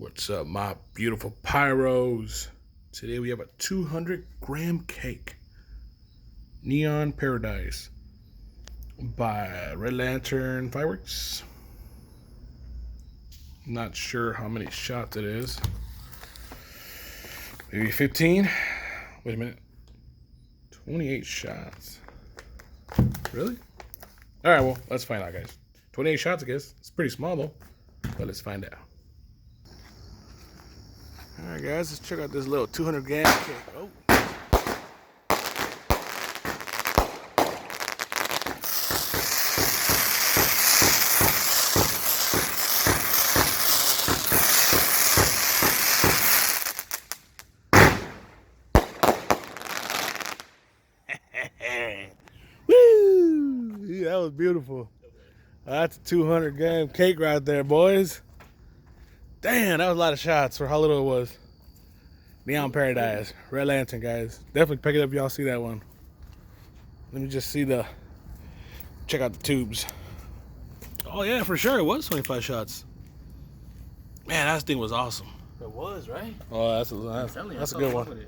What's up, my beautiful pyros? Today we have a 200-gram cake. Neon Paradise by Red Lantern Fireworks. Not sure how many shots it is. Maybe 15? Wait a minute. 28 shots. Really? Alright, well, let's find out, guys. 28 shots, I guess. It's pretty small, though. But let's find out. Alright, guys, let's check out this little 200-gram cake. Oh. Woo! That was beautiful. That's a 200-gram cake right there, boys. Damn, that was a lot of shots for how little it was. Neon Paradise, Red Lantern, guys. Definitely pick it up if y'all see that one. Let me just see check out the tubes. Oh yeah, for sure, it was 25 shots. Man, that thing was awesome. It was, right? Oh, that's a good one.